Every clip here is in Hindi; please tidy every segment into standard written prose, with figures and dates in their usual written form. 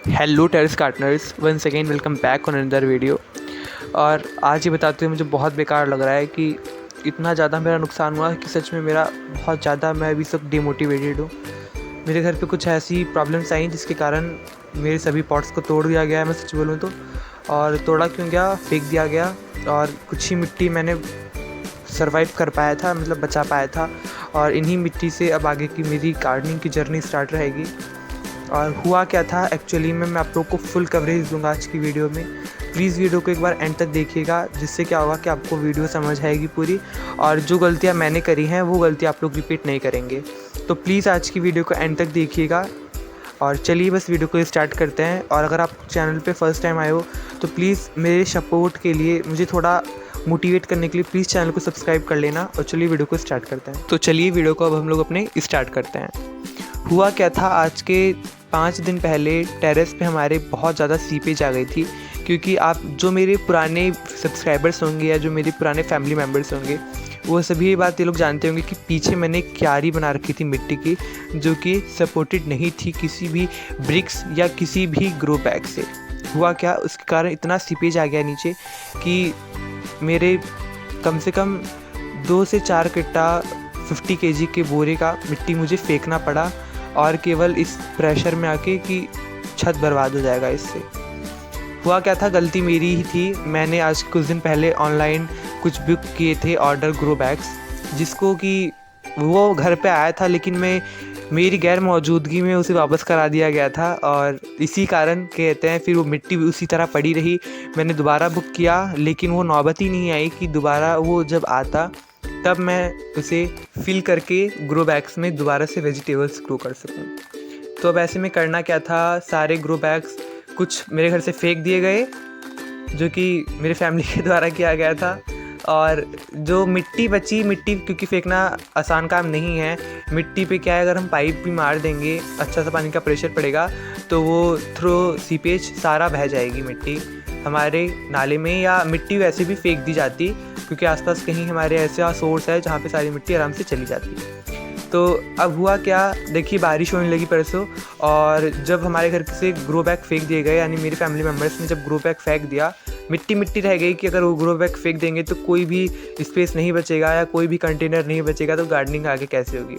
Hello terrace gardeners, once again welcome back on another video. और आज ये बताते हुए मुझे बहुत बेकार लग रहा है कि इतना ज़्यादा मेरा नुकसान हुआ कि सच में मेरा बहुत ज़्यादा मैं अभी सब डिमोटिवेटेड हूँ। मेरे घर पे कुछ ऐसी प्रॉब्लम्स आई जिसके कारण मेरे सभी पॉट्स को तोड़ दिया गया है, मैं सच बोलूँ तो। और तोड़ा क्यों गया, फेंक दिया गया, और कुछ ही मिट्टी मैंने सर्वाइव कर पाया था, मतलब बचा पाया था। और इन्हीं मिट्टी से अब आगे की मेरी गार्डनिंग की जर्नी स्टार्ट रहेगी। और हुआ क्या था एक्चुअली में मैं आप लोग को फुल कवरेज दूंगा आज की वीडियो में। प्लीज़ वीडियो को एक बार एंड तक देखिएगा, जिससे क्या होगा कि आपको वीडियो समझ आएगी पूरी, और जो गलतियां मैंने करी हैं वो गलतियां आप लोग रिपीट नहीं करेंगे। तो प्लीज़ आज की वीडियो को एंड तक देखिएगा। और चलिए बस वीडियो को स्टार्ट करते हैं। और अगर आप चैनल पे फर्स्ट टाइम आए हो तो प्लीज़ मेरे सपोर्ट के लिए, मुझे थोड़ा मोटिवेट करने के लिए प्लीज़ चैनल को सब्सक्राइब कर लेना। और चलिए वीडियो को स्टार्ट करते हैं। तो चलिए वीडियो को अब हम लोग अपने स्टार्ट करते हैं। हुआ क्या था, आज के 5 दिन पहले टेरेस पे हमारे बहुत ज़्यादा सीपेज आ गई थी। क्योंकि आप जो मेरे पुराने सब्सक्राइबर्स होंगे या जो मेरे पुराने फैमिली मेम्बर्स होंगे, वो सभी ये बात ये लोग जानते होंगे कि पीछे मैंने क्यारी बना रखी थी मिट्टी की, जो कि सपोर्टेड नहीं थी किसी भी ब्रिक्स या किसी भी ग्रो बैग से। हुआ क्या, उसके कारण इतना सीपेज आ गया नीचे कि मेरे कम से कम 2 से 4 कट्टा 50 केजी के बोरे का मिट्टी मुझे फेंकना पड़ा। और केवल इस प्रेशर में आके कि छत बर्बाद हो जाएगा इससे। हुआ क्या था, गलती मेरी ही थी। मैंने आज कुछ दिन पहले ऑनलाइन कुछ बुक किए थे ऑर्डर ग्रो बैग्स, जिसको कि वो घर पे आया था, लेकिन मेरी गैर मौजूदगी में उसे वापस करा दिया गया था। और इसी कारण कहते हैं फिर वो मिट्टी भी उसी तरह पड़ी रही। मैंने दोबारा बुक किया, लेकिन वो नौबत ही नहीं आई कि दोबारा वो जब आता तब मैं उसे फिल करके ग्रो बैग्स में दोबारा से वेजिटेबल्स ग्रो कर सकूं। तो अब ऐसे में करना क्या था, सारे ग्रो बैग्स कुछ मेरे घर से फेंक दिए गए, जो कि मेरे फैमिली के द्वारा किया गया था। और जो मिट्टी बची, मिट्टी क्योंकि फेंकना आसान काम नहीं है, मिट्टी पे क्या है, अगर हम पाइप भी मार देंगे, अच्छा सा पानी का प्रेशर पड़ेगा तो वो थ्रू सीपेज सारा बह जाएगी मिट्टी हमारे नाले में, या मिट्टी वैसे भी फेंक दी जाती क्योंकि आसपास कहीं हमारे ऐसा सोर्स है जहाँ पे सारी मिट्टी आराम से चली जाती है। तो अब हुआ क्या, देखिए बारिश होने लगी परसों, और जब हमारे घर से ग्रो बैग फेंक दिए गए, यानी मेरे फैमिली मेम्बर्स ने जब ग्रो बैग फेंक दिया, मिट्टी मिट्टी रह गई कि अगर वो ग्रो बैग फेंक देंगे तो कोई भी स्पेस नहीं बचेगा या कोई भी कंटेनर नहीं बचेगा, तो गार्डनिंग आगे कैसे होगी।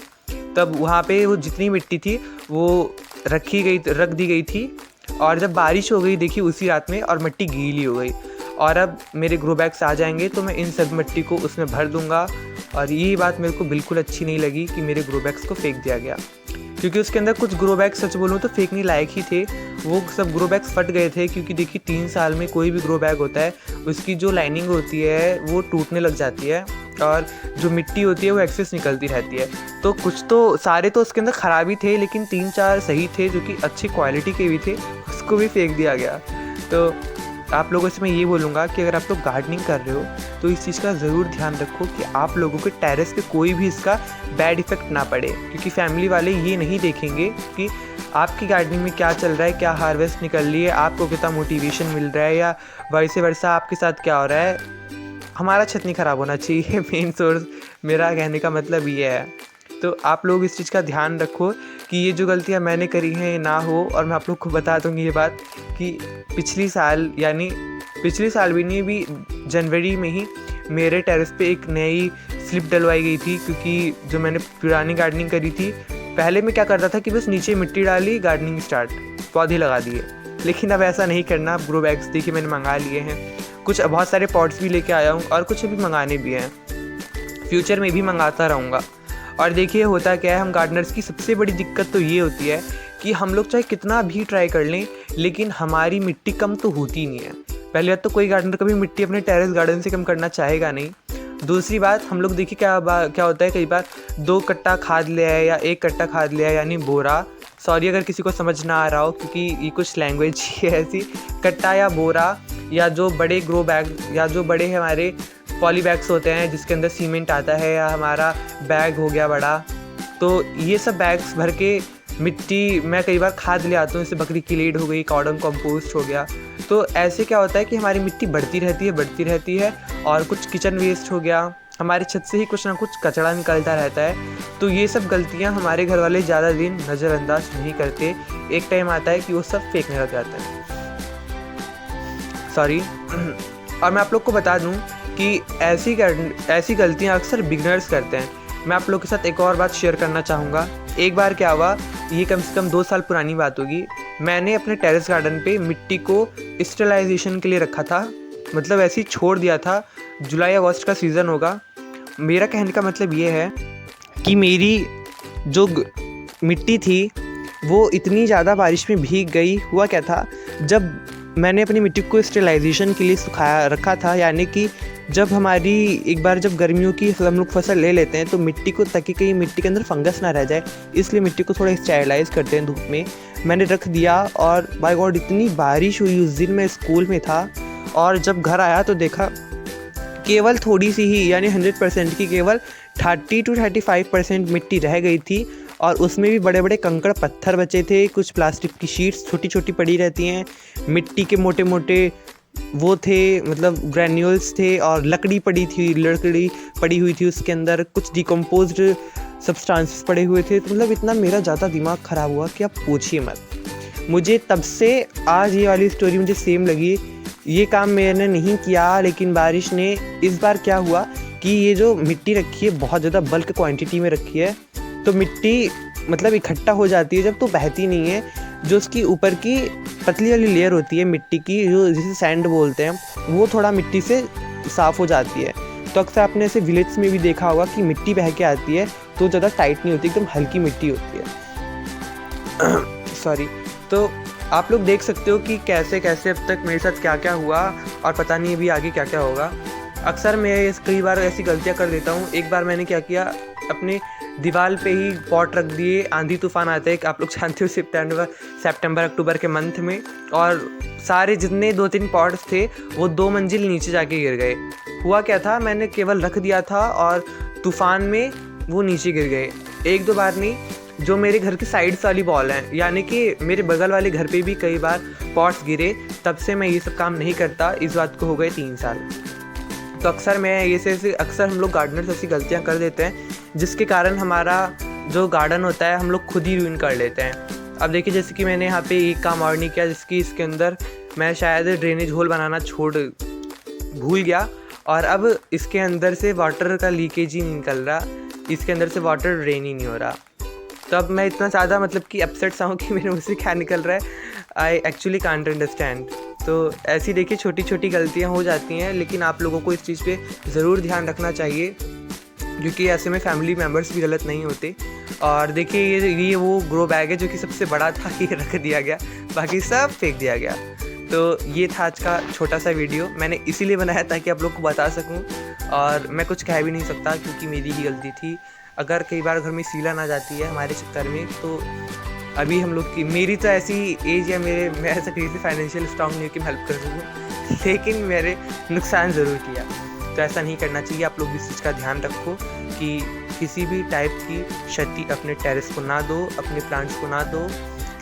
तब वहाँ पे वो जितनी मिट्टी थी वो रख दी गई थी। और जब बारिश हो गई देखिए उसी रात में, और मिट्टी गीली हो गई। और अब मेरे ग्रो बैग्स आ जाएंगे तो मैं इन सब मिट्टी को उसमें भर दूंगा। और ये बात मेरे को बिल्कुल अच्छी नहीं लगी कि मेरे ग्रो बैग्स को फेंक दिया गया, क्योंकि उसके अंदर कुछ ग्रो बैग्स सच बोलूँ तो फेंकने लायक ही थे। वो सब ग्रो बैग्स फट गए थे, क्योंकि देखिए 3 साल में कोई भी ग्रो बैग होता है उसकी जो लाइनिंग होती है वो टूटने लग जाती है, और जो मिट्टी होती है वो एक्सेस निकलती रहती है। तो कुछ तो सारे तो उसके अंदर ख़राब ही थे, लेकिन 3-4 सही थे जो कि अच्छी क्वालिटी के भी थे, उसको भी फेंक दिया गया। तो आप लोगों से मैं ये बोलूँगा कि अगर आप लोग गार्डनिंग कर रहे हो तो इस चीज़ का ज़रूर ध्यान रखो कि आप लोगों के टेरेस पे कोई भी इसका बैड इफ़ेक्ट ना पड़े, क्योंकि फैमिली वाले ये नहीं देखेंगे कि आपकी गार्डनिंग में क्या चल रहा है, क्या हार्वेस्ट निकल रही है, आपको कितना मोटिवेशन मिल रहा है, या वैसे वर्षा आपके साथ क्या हो रहा है। हमारा छत नहीं ख़राब होना चाहिए, मेन सोर्स मेरा कहने का मतलब ये है। तो आप लोग इस चीज़ का ध्यान रखो कि ये जो गलतियाँ मैंने करी हैं ये ना हो। और मैं आप लोग को बता दूँगी ये बात कि पिछली साल भी नहीं, भी जनवरी में ही मेरे टेरेस पे एक नई स्लिप डलवाई गई थी। क्योंकि जो मैंने पुरानी गार्डनिंग करी थी, पहले मैं क्या करता था कि बस नीचे मिट्टी डाली, गार्डनिंग स्टार्ट, पौधे लगा दिए। लेकिन अब ऐसा नहीं करना। ग्रो बैग्स देखिए मैंने मंगा लिए हैं, कुछ बहुत सारे पॉट्स भी लेके आया हूँ, और कुछ अभी मंगाने भी हैं, फ्यूचर में भी मंगाता रहूँगा। और देखिए होता क्या है, हम गार्डनर्स की सबसे बड़ी दिक्कत तो ये होती है कि हम लोग चाहे कितना भी ट्राई कर लें, लेकिन हमारी मिट्टी कम तो होती नहीं है। पहली बात तो कोई गार्डनर कभी मिट्टी अपने टेरेस गार्डन से कम करना चाहेगा नहीं। दूसरी बात, हम लोग देखिए क्या होता है, कई बार 2 कट्टा खाद ले आए या 1 कट्टा खाद ले आए, यानी बोरा, सॉरी अगर किसी को समझ ना आ रहा हो क्योंकि ये कुछ लैंग्वेज ही है ऐसी, कट्टा या बोरा, या जो बड़े ग्रो बैग या जो बड़े हमारे पॉली बैग्स होते हैं जिसके अंदर सीमेंट आता है, या हमारा बैग हो गया बड़ा, तो ये सब बैग्स भर के मिट्टी मैं कई बार खाद ले आता हूँ। जैसे बकरी की लीड हो गई, कॉर्डन कंपोस्ट हो गया। तो ऐसे क्या होता है कि हमारी मिट्टी बढ़ती रहती है, और कुछ किचन वेस्ट हो गया, हमारे छत से ही कुछ ना कुछ कचरा निकलता रहता है। तो ये सब गलतियाँ हमारे घर वाले ज़्यादा दिन नज़रअंदाज नहीं करते। एक टाइम आता है कि वो सब फेंकने लग जाते हैं। सॉरी। और मैं आप लोग को बता दूं कि ऐसी गलतियां अक्सर बिगनर्स करते हैं। मैं आप लोग के साथ एक और बात शेयर करना चाहूँगा। एक बार क्या हुआ, ये कम से कम 2 साल पुरानी बात होगी। मैंने अपने टेरेस गार्डन पे मिट्टी को स्टेलाइजेशन के लिए रखा था, मतलब ऐसे ही छोड़ दिया था। जुलाई अगस्त का सीज़न होगा। मेरा कहने का मतलब ये है कि मेरी जो मिट्टी थी वो इतनी ज़्यादा बारिश में भीग गई। हुआ क्या था, जब मैंने अपनी मिट्टी को स्टेलाइजेशन के लिए सुखाया रखा था, यानी कि जब हमारी एक बार जब गर्मियों की हम लोग फसल ले लेते हैं तो मिट्टी को, ताकि कहीं मिट्टी के अंदर फंगस ना रह जाए, इसलिए मिट्टी को थोड़ा स्टेलाइज करते हैं धूप में। मैंने रख दिया और बाय गॉड इतनी बारिश हुई उस दिन। मैं स्कूल में था और जब घर आया तो देखा केवल थोड़ी सी ही, यानी 100% की केवल 30 to 35% मिट्टी रह गई थी। और उसमें भी बड़े बड़े कंकड़ पत्थर बचे थे, कुछ प्लास्टिक की शीट्स छोटी छोटी पड़ी रहती हैं, मिट्टी के मोटे मोटे वो थे, मतलब ग्रैन्यूल्स थे, और लकड़ी पड़ी हुई थी उसके अंदर, कुछ डिकम्पोज्ड सब्सटेंसेस पड़े हुए थे। तो मतलब इतना मेरा ज़्यादा दिमाग ख़राब हुआ कि आप पूछिए मत। मुझे तब से आज ये वाली स्टोरी मुझे सेम लगी। ये काम मैंने नहीं किया, लेकिन बारिश ने इस बार क्या हुआ कि ये जो मिट्टी रखी है बहुत ज़्यादा बल्क क्वांटिटी में रखी है, तो मिट्टी मतलब इकट्ठा हो जाती है जब, तो बहती नहीं है। जो उसकी ऊपर की पतली वाली लेयर होती है मिट्टी की, जो जिसे सैंड बोलते हैं, वो थोड़ा मिट्टी से साफ़ हो जाती है। तो अक्सर आपने ऐसे विलेज में भी देखा होगा कि मिट्टी बह के आती है तो ज़्यादा टाइट नहीं होती, एकदम हल्की मिट्टी होती है। सॉरी। तो आप लोग देख सकते हो कि कैसे कैसे अब तक मेरे साथ क्या क्या हुआ, और पता नहीं अभी आगे क्या क्या होगा। अक्सर मैं कई बार ऐसी गलतियाँ कर देता हूँ। एक बार मैंने क्या किया, अपने दीवार पे ही पॉट रख दिए। आंधी तूफान आते हैं, आप लोग जानते हो, सितंबर अक्टूबर के मंथ में, और सारे जितने 2-3 पॉट्स थे वो 2 मंजिल नीचे जाके गिर गए। हुआ क्या था, मैंने केवल रख दिया था और तूफान में वो नीचे गिर गए। 1-2 बार नहीं, जो मेरे घर की साइड्स वाली वॉल हैं, यानी कि मेरे बगल वाले घर पे भी कई बार पॉट्स गिरे। तब से मैं ये सब काम नहीं करता। इस बात को हो गए 3 साल। तो अक्सर अक्सर हम लोग गार्डनर्स ऐसी गलतियाँ कर देते हैं जिसके कारण हमारा जो गार्डन होता है हम लोग खुद ही रूइन कर लेते हैं। अब देखिए, जैसे कि मैंने यहाँ पे एक काम और नहीं किया, जिसकी इसके अंदर मैं शायद ड्रेनेज होल बनाना भूल गया, और अब इसके अंदर से वाटर का लीकेज ही नहीं निकल रहा, इसके अंदर से वाटर ड्रेन ही नहीं हो रहा। तो अब मैं इतना ज़्यादा मतलब कि अपसेट सा हूँ कि मेरे मुँह से क्या निकल रहा है, आई एक्चुअली कांट अंडरस्टैंड। तो ऐसी देखिए छोटी छोटी गलतियाँ हो जाती हैं, लेकिन आप लोगों को इस चीज़ पे ज़रूर ध्यान रखना चाहिए, क्योंकि ऐसे में फैमिली मेम्बर्स भी गलत नहीं होते। और देखिए ये वो ग्रो बैग है जो कि सबसे बड़ा था, ये रख दिया गया, बाकी सब फेंक दिया गया। तो ये था आज का छोटा सा वीडियो। मैंने इसीलिए बनाया ताकि आप लोग को बता सकूं, और मैं कुछ कह भी नहीं सकता क्योंकि मेरी ही गलती थी। अगर कई बार घर में सीला ना जाती है हमारे चक्कर में, तो अभी हम लोग की, मेरी तो ऐसी एज या मैं ऐसा किसी से फाइनेंशियल स्ट्रॉन्ग नहीं कि मैं हेल्प कर सकूँ, लेकिन मेरे नुकसान ज़रूर किया। तो ऐसा नहीं करना चाहिए। आप लोग इस चीज़ का ध्यान रखो कि किसी भी टाइप की क्षति अपने टेरेस को ना दो, अपने प्लांट्स को ना दो।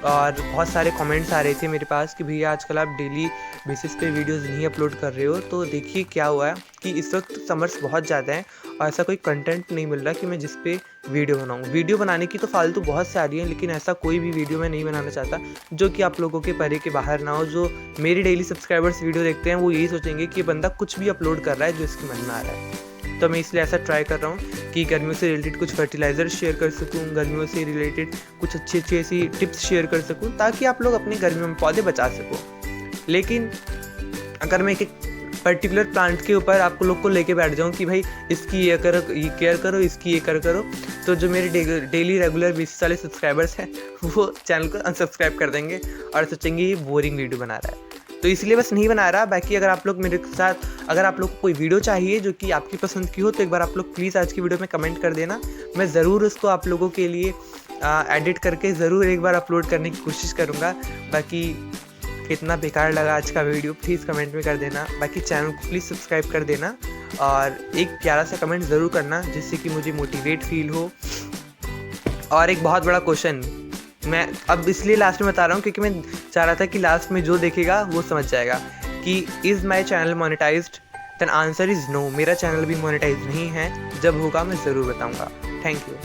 और बहुत सारे कमेंट्स आ रहे थे मेरे पास कि भैया आजकल आप डेली बेसिस पे वीडियोस नहीं अपलोड कर रहे हो। तो देखिए क्या हुआ है कि इस वक्त समर्स बहुत ज़्यादा हैं और ऐसा कोई कंटेंट नहीं मिल रहा कि मैं जिस पे वीडियो बनाऊँ। वीडियो बनाने की तो फालतू बहुत सारी हैं, लेकिन ऐसा कोई भी वीडियो मैं नहीं बनाना चाहता जो कि आप लोगों के परे के बाहर ना हो। जो मेरे डेली सब्सक्राइबर्स वीडियो देखते हैं वो यही सोचेंगे कि ये बंदा कुछ भी अपलोड कर रहा है जो इसके मन में आ रहा है। तो मैं इसलिए ऐसा ट्राई कर रहा हूँ कि गर्मियों से रिलेटेड कुछ फर्टिलाइज़र शेयर कर सकूँ, गर्मियों से रिलेटेड कुछ अच्छी अच्छी ऐसी टिप्स शेयर कर सकूँ, ताकि आप लोग अपने गर्मियों में पौधे बचा सको। लेकिन अगर मैं एक पर्टिकुलर प्लांट के ऊपर आपको लोग को लेके बैठ जाऊँ कि भाई इसकी ये केयर करो, इसकी ये करो, तो जो मेरे डेली रेगुलर बेसिस वाले सब्सक्राइबर्स हैं वो चैनल को अनसब्सक्राइब कर देंगे और सोचेंगे ये बोरिंग वीडियो बना रहा है। तो इसलिए बस नहीं बना रहा। बाकी अगर आप लोग मेरे साथ, अगर आप लोग को कोई वीडियो चाहिए जो कि आपकी पसंद की हो, तो एक बार आप लोग प्लीज़ आज की वीडियो में कमेंट कर देना। मैं ज़रूर उसको आप लोगों के लिए एडिट करके ज़रूर एक बार अपलोड करने की कोशिश करूँगा। बाकी कितना बेकार लगा आज का वीडियो प्लीज़ कमेंट में कर देना। बाकी चैनल को प्लीज़ सब्सक्राइब कर देना और एक प्यारा सा कमेंट ज़रूर करना जिससे कि मुझे मोटिवेट फील हो। और एक बहुत बड़ा क्वेश्चन मैं अब इसलिए लास्ट में बता रहा हूँ क्योंकि मैं चाह रहा था कि लास्ट में जो देखेगा वो समझ जाएगा कि is my channel monetised. Then answer is no, मेरा चैनल भी मोनेटाइज नहीं है। जब होगा मैं ज़रूर बताऊँगा। Thank you.